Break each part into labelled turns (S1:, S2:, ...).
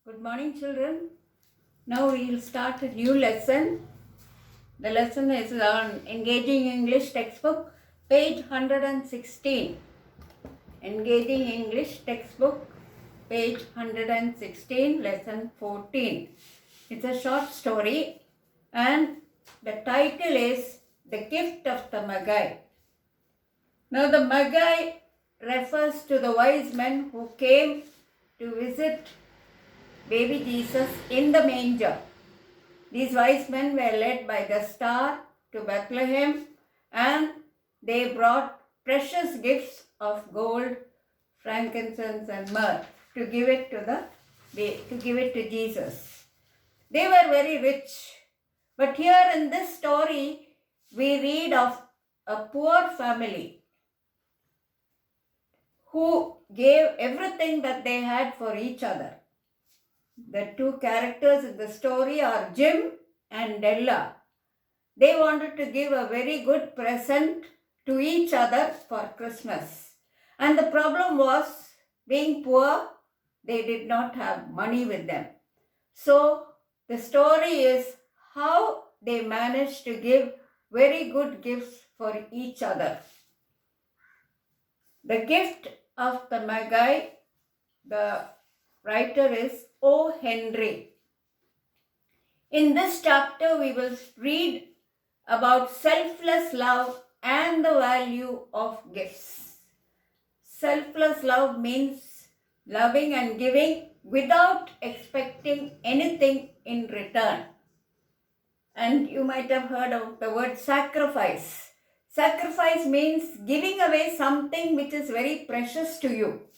S1: Good morning, children. Now we will start a new lesson. The lesson is on Engaging English textbook, page 116. Engaging English textbook, page 116, lesson 14. It's a short story and the title is The Gift of the Magi. Now the Magi refers to the wise men who came to visit baby Jesus in the manger. These wise men were led by the star to Bethlehem and they brought precious gifts of gold, frankincense and myrrh to give it to Jesus. They were very rich. But here in this story we read of a poor family who gave everything that they had for each other. The two characters in the story are Jim and Della. They wanted to give a very good present to each other for Christmas. And the problem was, being poor, they did not have money with them. So the story is how they managed to give very good gifts for each other. The gift of the Magi, the writer is O. Henry. In this chapter, we will read about selfless love and the value of gifts. Selfless love means loving and giving without expecting anything in return. And you might have heard of the word sacrifice. Sacrifice means giving away something which is very precious to you.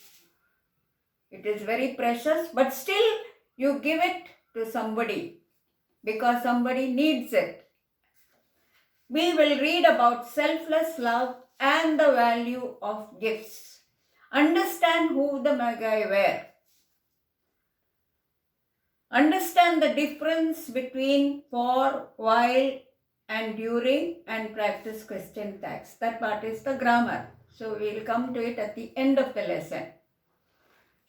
S1: It is very precious, but still you give it to somebody because somebody needs it. We will read about selfless love and the value of gifts. Understand who the Magi were. Understand the difference between for, while, and during, and practice question tags. That part is the grammar. So we will come to it at the end of the lesson.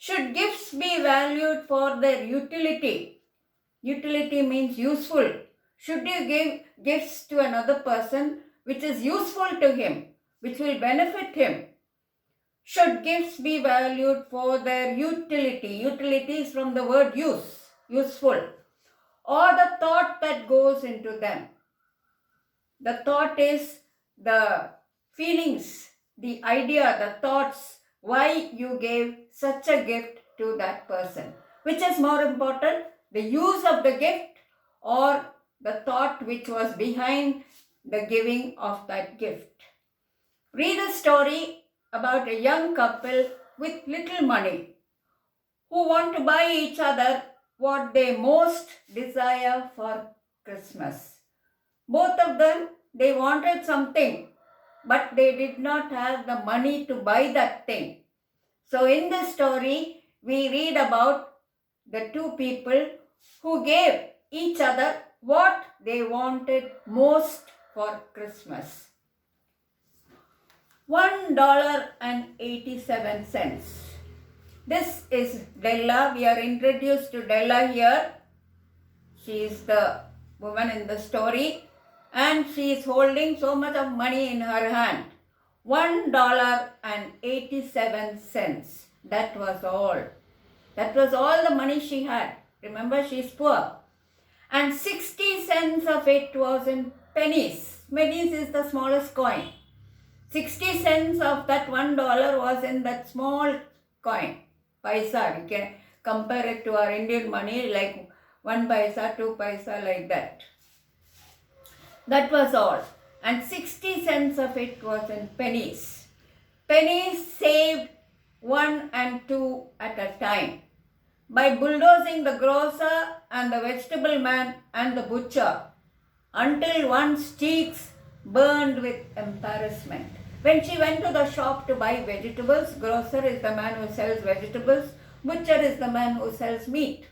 S1: Should gifts be valued for their utility? Utility means useful. Should you give gifts to another person which is useful to him, which will benefit him? Should gifts be valued for their utility? Utility is from the word use, useful, or the thought that goes into them. The thought is the feelings, the idea, the thoughts, why you gave such a gift to that person. Which is more important, the use of the gift or the thought which was behind the giving of that gift. Read a story about a young couple with little money who want to buy each other what they most desire for Christmas. Both of them, they wanted something, but they did not have the money to buy that thing. So in this story, we read about the two people who gave each other what they wanted most for Christmas. $1.87. This is Della. We are introduced to Della here. She is the woman in the story and she is holding so much of money in her hand. $1.87. That was all. That was all the money she had. Remember, she is poor. And 60 cents of it was in pennies. Pennies is the smallest coin. 60 cents of that $1 was in that small coin. Paisa. We can compare it to our Indian money like 1 paisa, 2 paisa, like that. That was all. And 60 cents of it was in pennies. Pennies saved 1 and 2 at a time. By bulldozing the grocer and the vegetable man and the butcher until one's cheeks burned with embarrassment. When she went to the shop to buy vegetables, grocer is the man who sells vegetables, butcher is the man who sells meat.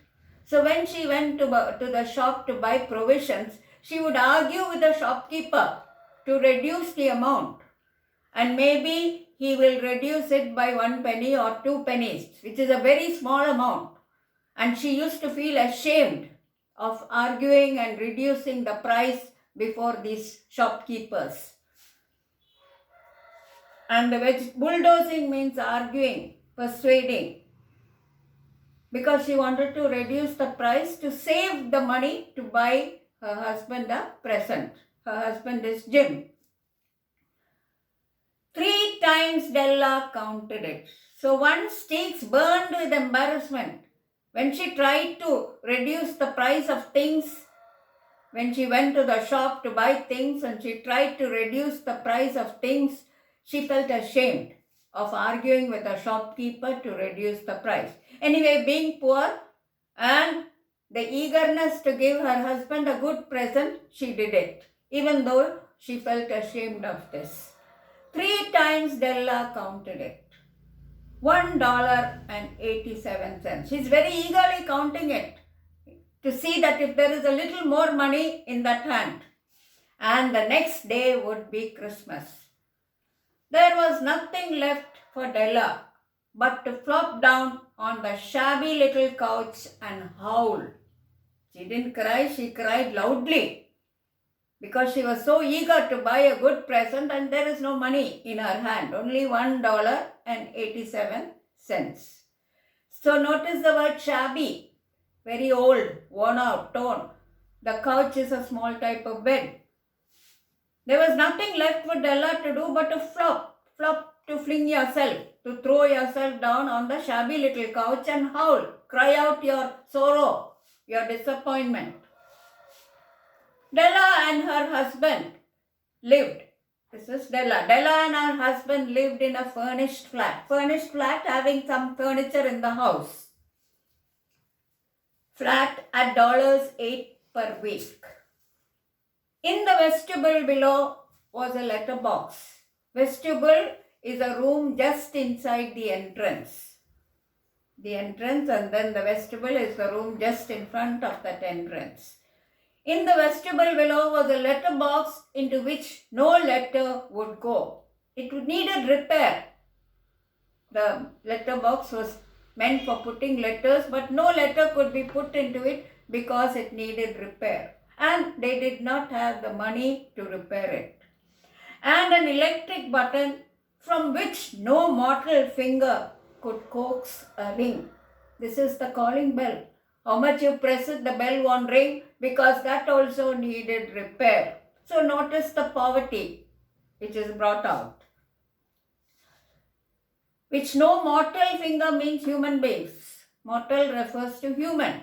S1: So when she went to the shop to buy provisions, she would argue with the shopkeeper to reduce the amount. And maybe he will reduce it by 1 penny or 2 pennies, which is a very small amount. and she used to feel ashamed of arguing and reducing the price before these shopkeepers. And the bulldozing means arguing, persuading, because she wanted to reduce the price to save the money to buy her husband a present. Her husband is Jim. 3 times Della counted it. So once cheeks burned with embarrassment when she tried to reduce the price of things. When she went to the shop to buy things and she tried to reduce the price of things, she felt ashamed of arguing with a shopkeeper to reduce the price. Anyway, being poor and the eagerness to give her husband a good present, she did it, even though she felt ashamed of this. 3 times Della counted it. $1.87. She's very eagerly counting it to see that if there is a little more money in that hand. And the next day would be Christmas. There was nothing left for Della but to flop down on the shabby little couch and howl. She didn't cry, she cried loudly because she was so eager to buy a good present and there is no money in her hand, only $1.87. So notice the word shabby, very old, worn out, torn. The couch is a small type of bed. There was nothing left for Della to do but to flop, to fling yourself, to throw yourself down on the shabby little couch and howl, cry out your sorrow, your disappointment. Della and her husband lived. This is Della. Della and her husband lived in a furnished flat. Furnished flat having some furniture in the house. Flat at $8 per week. In the vestibule below was a letterbox. Vestibule is a room just inside the entrance. The entrance and then the vestibule is the room just in front of that entrance. In the vestibule below was a letterbox into which no letter would go. It needed repair. The letterbox was meant for putting letters, but no letter could be put into it because it needed repair. And they did not have the money to repair it. And an electric button from which no mortal finger could coax a ring. This is the calling bell. How much you press it, the bell won't ring because that also needed repair. So notice the poverty which is brought out. Which no mortal finger means human beings. Mortal refers to human.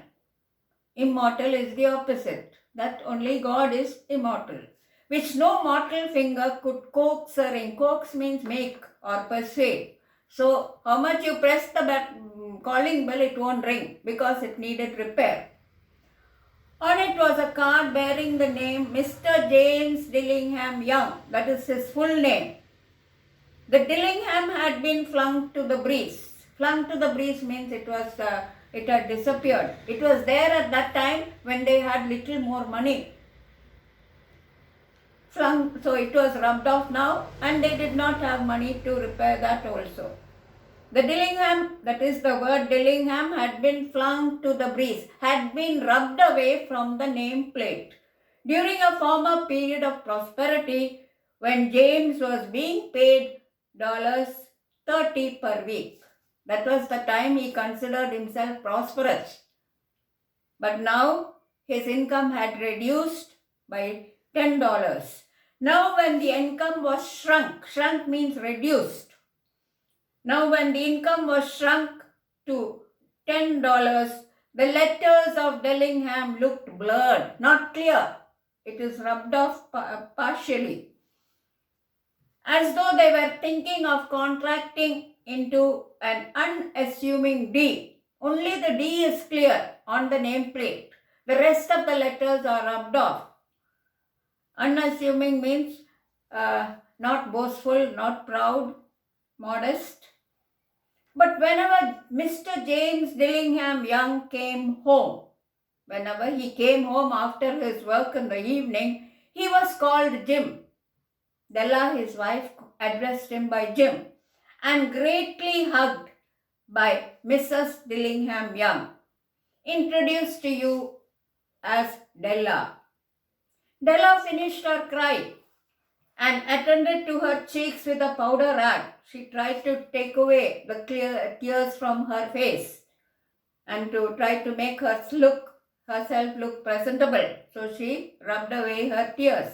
S1: Immortal is the opposite. That only God is immortal. Which no mortal finger could coax a ring. Coax means make or persuade. So how much you press the calling bell, it won't ring because it needed repair. On it was a card bearing the name Mr. James Dillingham Young. That is his full name. The Dillingham had been flung to the breeze. Flung to the breeze means it had disappeared. It was there at that time when they had little more money. Flung, so it was rubbed off now and they did not have money to repair that also. The Dillingham, that is the word Dillingham, had been flung to the breeze, had been rubbed away from the nameplate. During a former period of prosperity, when James was being paid $30 per week. That was the time he considered himself prosperous. But now his income had reduced by $10. Now when the income was shrunk means reduced. Now when the income was shrunk to $10, the letters of Dillingham looked blurred, not clear. It is rubbed off partially. As though they were thinking of contracting into an unassuming D. Only the D is clear on the nameplate. The rest of the letters are rubbed off. Unassuming means not boastful, not proud, modest. But whenever Mr. James Dillingham Young came home, whenever he came home after his work in the evening, he was called Jim. Della, his wife, addressed him by Jim and greatly hugged by Mrs. Dillingham Young. introduce to you as Della. Della finished her cry and attended to her cheeks with a powder rag. She tried to take away the tears from her face and to try to make herself look presentable. So she rubbed away her tears.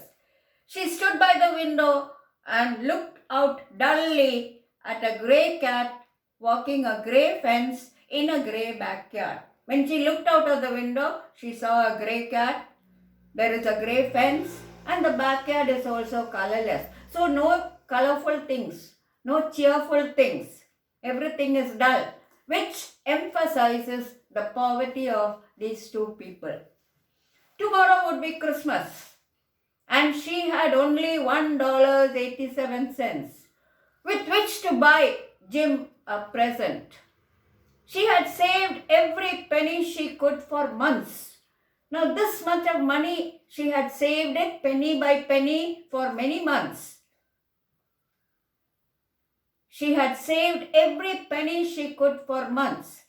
S1: She stood by the window and looked out dully at a grey cat walking a grey fence in a grey backyard. When she looked out of the window, she saw a grey cat. There is a grey fence and the backyard is also colorless. So no colorful things, no cheerful things. Everything is dull, which emphasizes the poverty of these two people. Tomorrow would be Christmas, and she had only $1.87 with which to buy Jim a present. She had saved every penny she could for months. Now this much of money, she had saved it penny by penny for many months. She had saved every penny she could for months.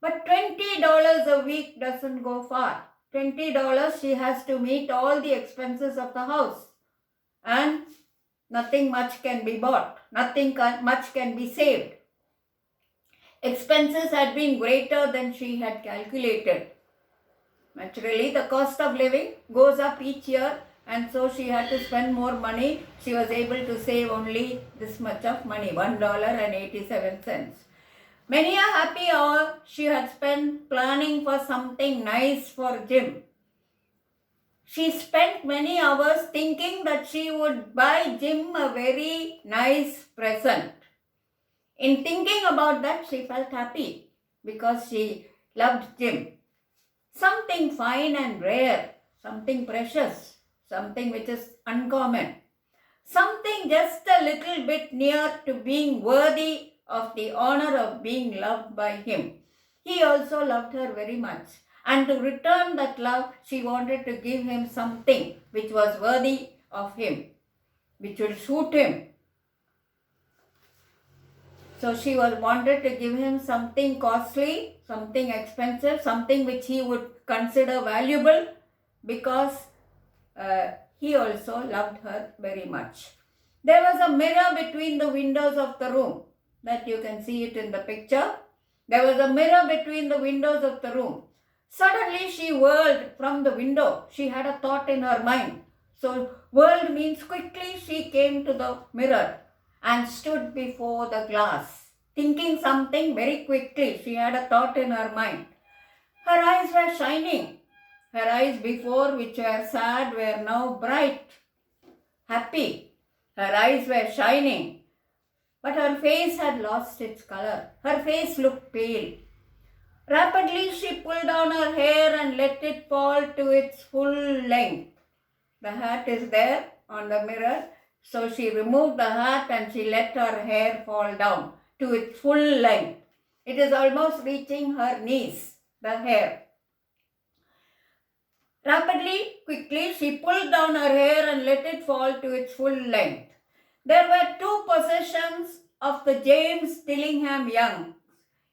S1: But $20 a week doesn't go far. $20 she has to meet all the expenses of the house. And nothing much can be bought. Nothing much can be saved. Expenses had been greater than she had calculated. Naturally, the cost of living goes up each year, and so she had to spend more money. She was able to save only this much of money, $1.87. Many a happy hour she had spent planning for something nice for Jim. She spent many hours thinking that she would buy Jim a very nice present. In thinking about that, she felt happy because she loved Jim. Something fine and rare, something precious, something which is uncommon, something just a little bit near to being worthy of the honor of being loved by him. He also loved her very much, and to return that love, she wanted to give him something which was worthy of him, which would suit him. So she wanted to give him something costly, something expensive, something which he would consider valuable, because he also loved her very much. There was a mirror between the windows of the room, that you can see it in the picture. There was a mirror between the windows of the room. Suddenly she whirled from the window. She had a thought in her mind. So whirled means quickly she came to the mirror and stood before the glass, thinking something very quickly. She had a thought in her mind. Her eyes were shining. Her eyes before, which were sad, were now bright, happy. Her eyes were shining, but her face had lost its color. Her face looked pale. Rapidly she pulled down her hair and let it fall to its full length. The hat is there on the mirror. So she removed the hat and she let her hair fall down to its full length. It is almost reaching her knees, the hair. Rapidly, quickly, she pulled down her hair and let it fall to its full length. There were two possessions of the James Dillingham Young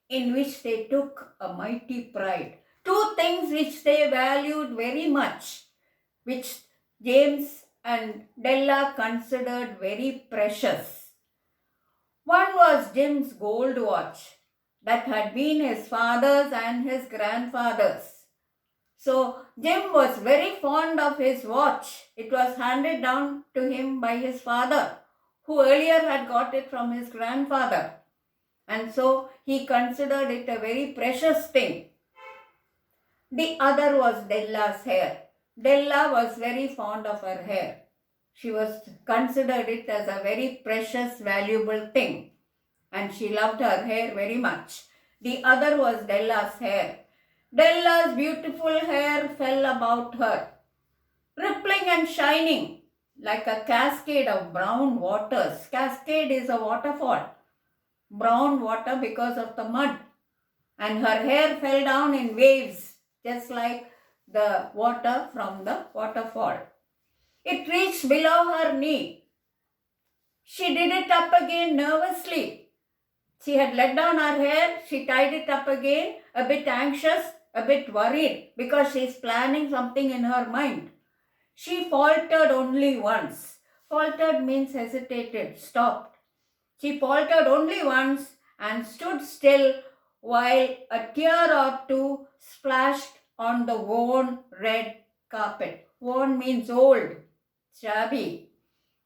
S1: in which they took a mighty pride. Two things which they valued very much, which James and Della considered very precious. One was Jim's gold watch that had been his father's and his grandfather's. So Jim was very fond of his watch. It was handed down to him by his father, who earlier had got it from his grandfather. And so he considered it a very precious thing. The other was Della's hair. Della was very fond of her hair. She considered it as a very precious, valuable thing. And she loved her hair very much. The other was Della's hair. Della's beautiful hair fell about her, rippling and shining like a cascade of brown waters. Cascade is a waterfall. Brown water because of the mud. And her hair fell down in waves, just like the water from the waterfall. It reached below her knee. She did it up again nervously. She had let down her hair. She tied it up again, a bit anxious, a bit worried because she's planning something in her mind. She faltered only once. Faltered means hesitated, stopped. She faltered only once and stood still while a tear or two splashed on the worn red carpet. Worn means old, shabby.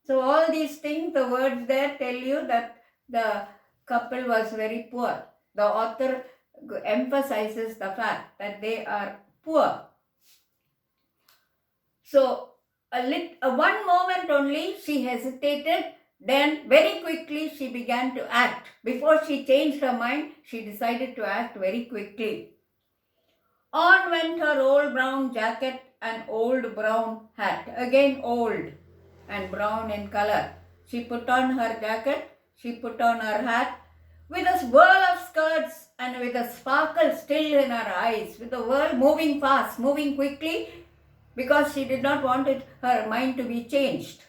S1: So all these things, the words there tell you that the couple was very poor. The author emphasizes the fact that they are poor. So one moment only she hesitated, then very quickly she began to act. Before she changed her mind, she decided to act very quickly. On went her old brown jacket and old brown hat. Again old and brown in color. She put on her jacket, she put on her hat, with a swirl of skirts and with a sparkle still in her eyes, with the world moving fast, moving quickly, because she did not want her mind to be changed.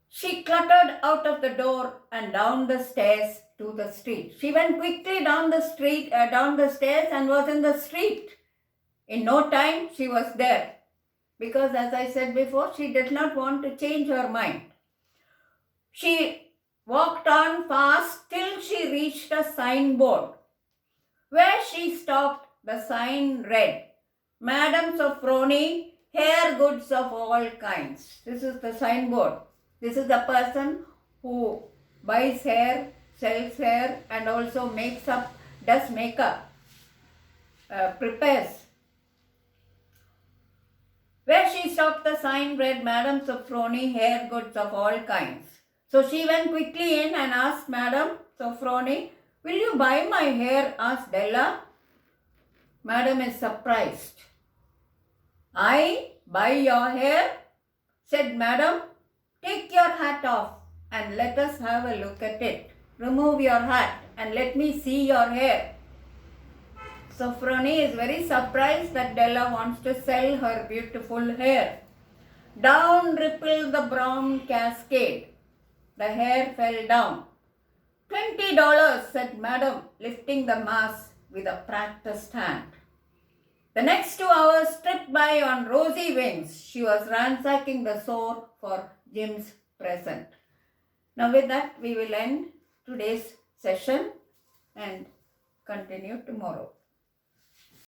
S1: She cluttered out of the door and down the stairs to the street. She went quickly down the stairs and was in the street. In no time, she was there. Because as I said before, she did not want to change her mind. She walked on fast till she reached a signboard. Where she stopped, the sign read, Madam Sophroni, hair goods of all kinds. This is the signboard. This is the person who buys hair, sells hair, and also does makeup, prepares. Where she stopped, the sign read, Madam Sophroni, hair goods of all kinds. So she went quickly in and asked Madam Sophroni, will you buy my hair? Asked Della. Madam is surprised. I buy your hair? Said Madam. Take your hat off and let us have a look at it. Remove your hat and let me see your hair. Sophroni is very surprised that Della wants to sell her beautiful hair. Down rippled the brown cascade. The hair fell down. $20, said Madam, lifting the mass with a practiced hand. The next 2 hours tripped by on rosy wings. She was ransacking the store for Jim's present. Now with that, we will end today's session and continue tomorrow.